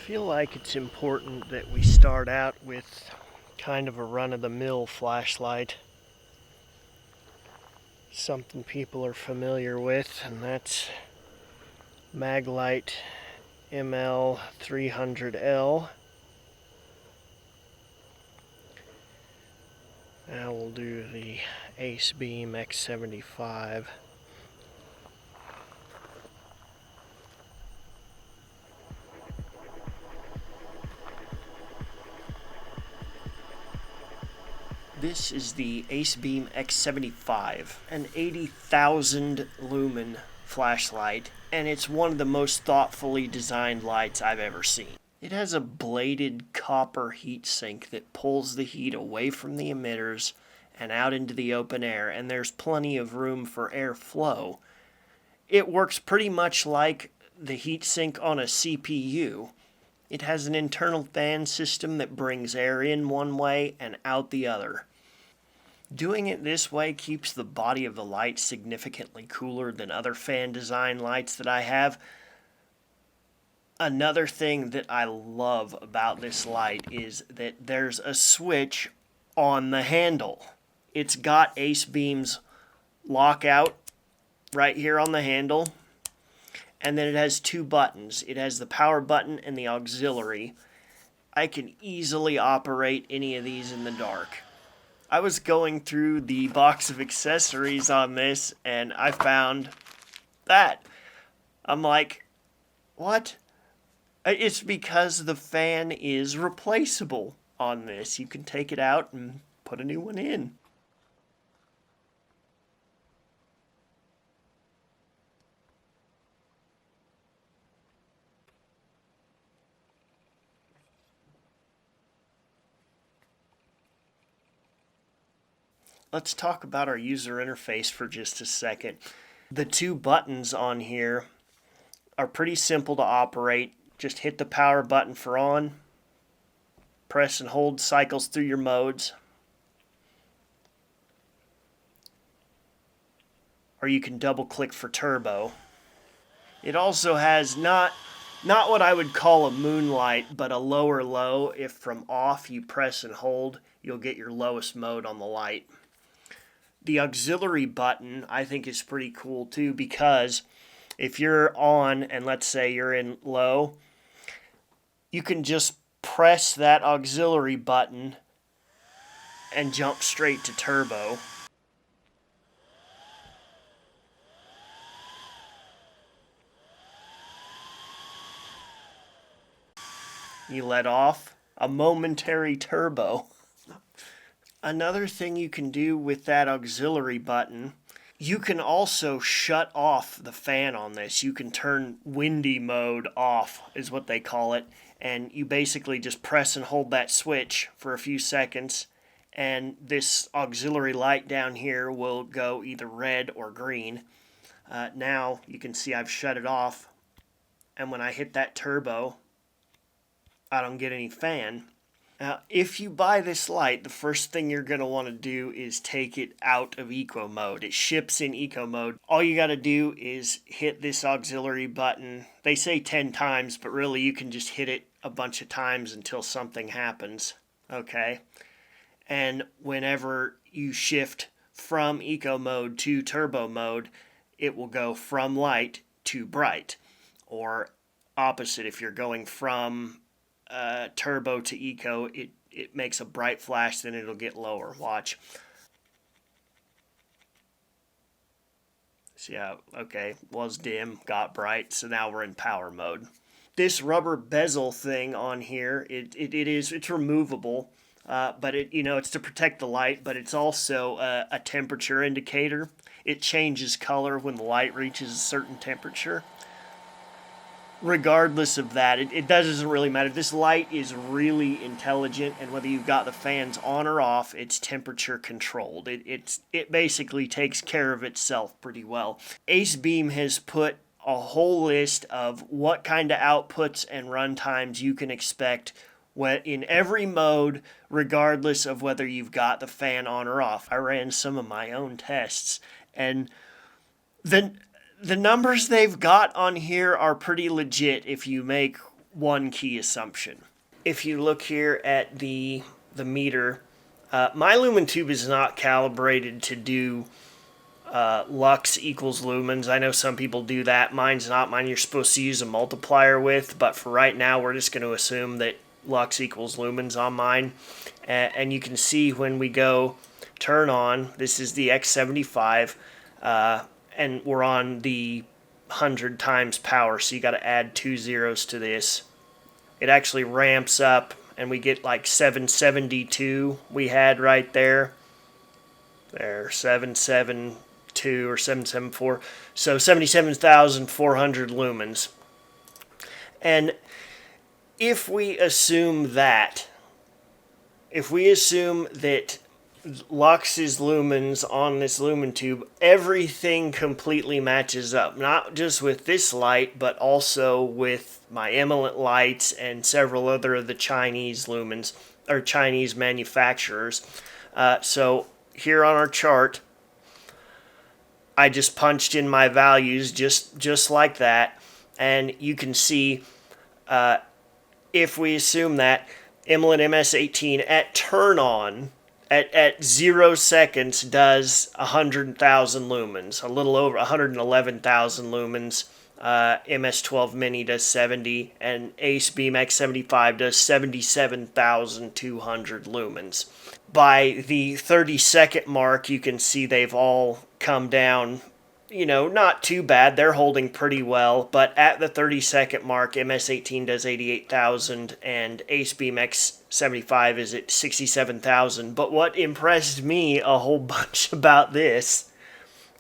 feel like it's important that we start out with kind of a run-of-the-mill flashlight. Something people are familiar with, and that's Maglite ML300L. Now we'll do the Acebeam X75. This is the Acebeam X75, an 80,000 lumen flashlight, and it's one of the most thoughtfully designed lights I've ever seen. It has a bladed copper heatsink that pulls the heat away from the emitters and out into the open air, and there's plenty of room for airflow. It works pretty much like the heatsink on a CPU. It has an internal fan system that brings air in one way and out the other. Doing it this way keeps the body of the light significantly cooler than other fan design lights that I have. Another thing that I love about this light is that there's a switch on the handle. It's got Acebeam's lockout right here on the handle, and then it has two buttons. It has the power button and the auxiliary. I can easily operate any of these in the dark. I was going through the box of accessories on this, and I found that. I'm like, what? It's because the fan is replaceable on this. You can take it out and put a new one in. Let's talk about our user interface for just a second. The two buttons on here are pretty simple to operate. Just hit the power button for on, press and hold cycles through your modes. Or you can double click for turbo. It also has not what I would call a moonlight, but a lower low. If from off you press and hold, you'll get your lowest mode on the light. The auxiliary button I think is pretty cool too, because if you're on and let's say you're in low, you can just press that auxiliary button and jump straight to turbo. You let off a momentary turbo. Another thing you can do with that auxiliary button, you can also shut off the fan on this. You can turn windy mode off, is what they call it. And you basically just press and hold that switch for a few seconds, and this auxiliary light down here will go either red or green. Now you can see I've shut it off, and when I hit that turbo, I don't get any fan. Now, if you buy this light, the first thing you're going to want to do is take it out of eco mode. It ships in eco mode. All you got to do is hit this auxiliary button. They say 10 times, but really you can just hit it a bunch of times until something happens. Okay? And whenever you shift from eco mode to turbo mode, it will go from light to bright. Or opposite, if you're going from turbo to eco, it makes a bright flash, then it'll get lower. Watch. So yeah, okay, was dim, got bright, so now we're in power mode. This rubber bezel thing on here, it's removable, but it's to protect the light, but it's also a temperature indicator. It changes color when the light reaches a certain temperature. Regardless of that, it doesn't really matter. This light is really intelligent, and whether you've got the fans on or off, it's temperature controlled. It basically takes care of itself pretty well. Acebeam has put a whole list of what kind of outputs and run times you can expect in every mode, regardless of whether you've got the fan on or off. I ran some of my own tests, and the numbers they've got on here are pretty legit if you make one key assumption. If you look here at the meter, my lumen tube is not calibrated to do lux equals lumens. I know some people do that. Mine's not. Mine you're supposed to use a multiplier with, but for right now we're just going to assume that lux equals lumens on mine. And you can see when we go turn on, this is the X75, and we're on the 100 times power, so you got to add 2 zeros to this. It actually ramps up, and we get like 772 we had right there. There, 772 or 774. So 77,400 lumens. And if we assume that lux is lumens on this lumen tube, everything completely matches up. Not just with this light, but also with my emelant lights and several other of the Chinese lumens, or Chinese manufacturers. So here on our chart, I just punched in my values just like that. And you can see, if we assume that emelant MS18 at turn on, at 0 seconds does 100,000 lumens, a little over 111,000 lumens. MS12 Mini does 70, and Acebeam X75 does 77,200 lumens. By the 30-second mark, you can see they've all come down, not too bad. They're holding pretty well, but at the 30-second mark, MS18 does 88,000, and Acebeam X75 is at 67,000. But what impressed me a whole bunch about this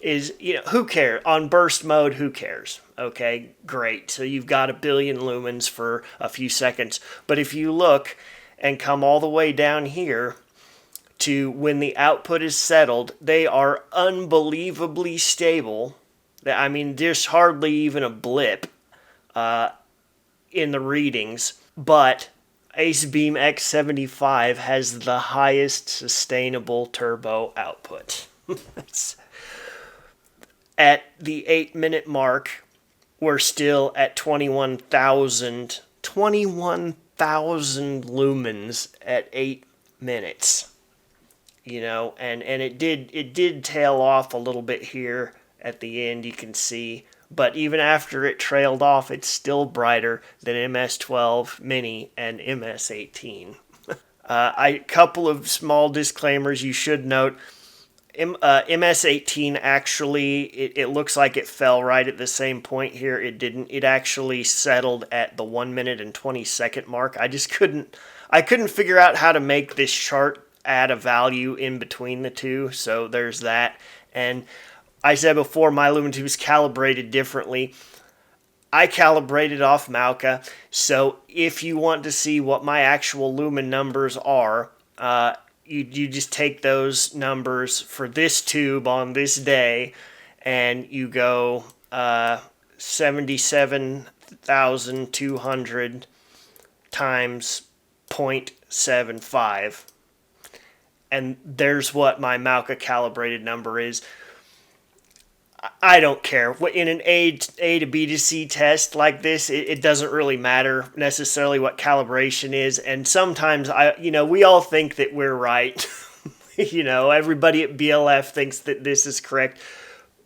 is, who cares? On burst mode, who cares? Okay, great. So you've got 1 billion lumens for a few seconds. But if you look and come all the way down here to when the output is settled, they are unbelievably stable. I mean, there's hardly even a blip in the readings. But Acebeam X75 has the highest sustainable turbo output. At the 8-minute mark, we're still at 21,000 lumens at 8 minutes. And it did tail off a little bit here at the end, you can see. But even after it trailed off, it's still brighter than MS12 Mini and MS18. A couple of small disclaimers you should note. MS18 actually, it looks like it fell right at the same point here. It didn't. It actually settled at the 1 minute and 20 second mark. I couldn't figure out how to make this chart add a value in between the two. So there's that. And I said before, my lumen tube is calibrated differently. I calibrated off Mauka. So if you want to see what my actual lumen numbers are, you just take those numbers for this tube on this day, and you go 77,200 times 0.75. And there's what my Mauka calibrated number is. I don't care. In an A to B to C test like this, it doesn't really matter necessarily what calibration is. And sometimes, we all think that we're right. Everybody at BLF thinks that this is correct.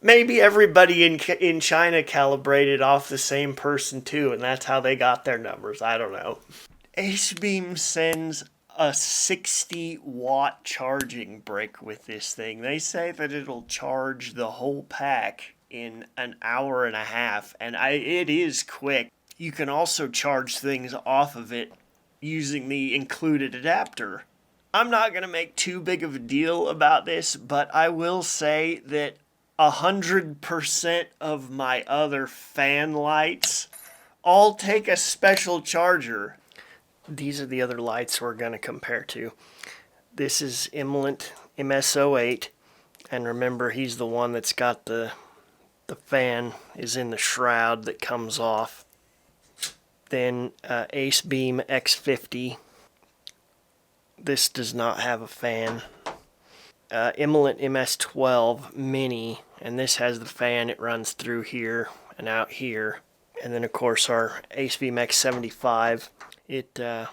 Maybe everybody in China calibrated off the same person too, and that's how they got their numbers. I don't know. Acebeam sends a 60-watt charging brick with this thing. They say that it'll charge the whole pack in an hour and a half, and it is quick. You can also charge things off of it using the included adapter. I'm not going to make too big of a deal about this, but I will say that 100% of my other fan lights all take a special charger. These are the other lights we're going to compare to. This is Emelant MS08, and remember, he's the one that's got the fan is in the shroud that comes off. Then Acebeam X50. This does not have a fan. Emelant MS12 Mini, and this has the fan. It runs through here and out here. And then of course our Acebeam X75, I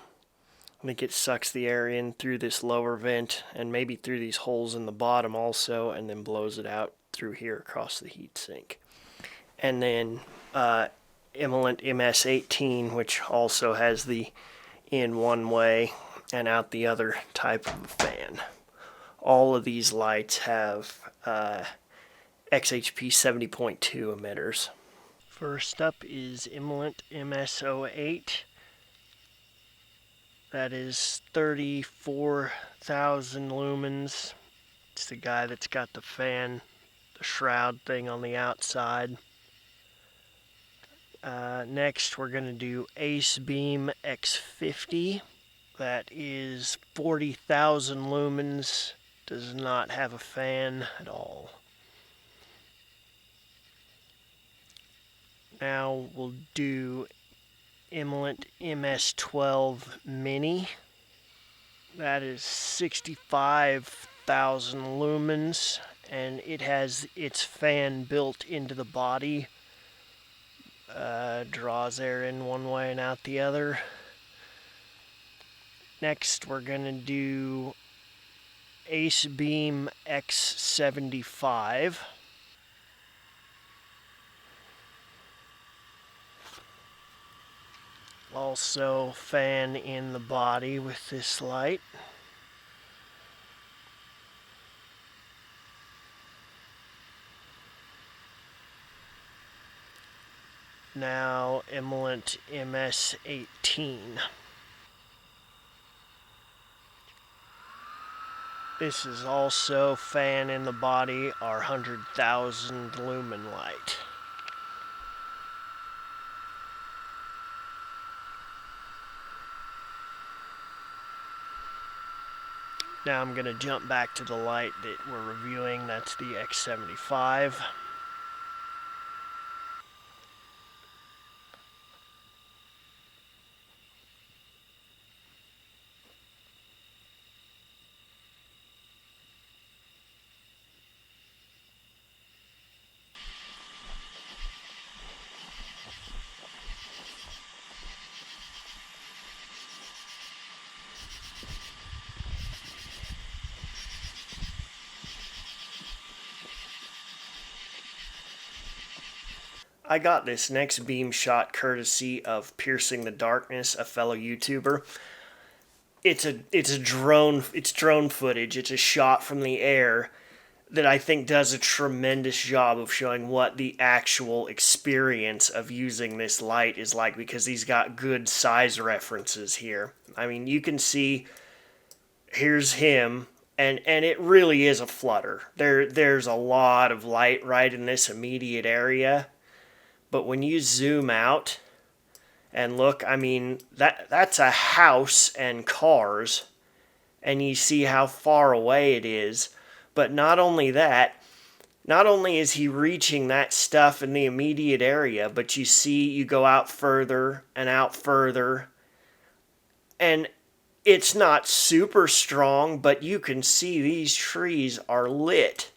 think it sucks the air in through this lower vent and maybe through these holes in the bottom also, and then blows it out through here across the heatsink. And then Element MS18, which also has the in one way and out the other type of fan. All of these lights have XHP 70.2 emitters. First up is Element MS08. That is 34,000 lumens. It's the guy that's got the fan, the shroud thing on the outside. Next, we're going to do Acebeam X50. That is 40,000 lumens. Does not have a fan at all. Now we'll do Element MS12 Mini. That is 65,000 lumens, and it has its fan built into the body. Draws air in one way and out the other. Next, we're going to do Acebeam X75. Also fan in the body with this light. Now Element MS18. This is also fan in the body, our 100,000 lumen light. Now I'm going to jump back to the light that we're reviewing. That's the X75. I got this next beam shot courtesy of Piercing the Darkness, a fellow YouTuber. It's drone footage. It's a shot from the air that I think does a tremendous job of showing what the actual experience of using this light is like, because he's got good size references here. I mean, you can see here's him, and it really is a flutter. There's a lot of light right in this immediate area. But when you zoom out and look, I mean, that's a house and cars, and you see how far away it is. But not only that, not only is he reaching that stuff in the immediate area, but you go out further, and it's not super strong, but you can see these trees are lit.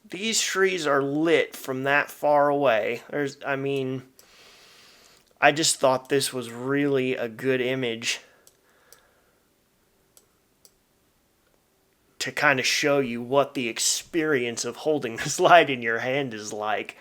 These trees are lit from that far away. I just thought this was really a good image to kind of show you what the experience of holding this light in your hand is like.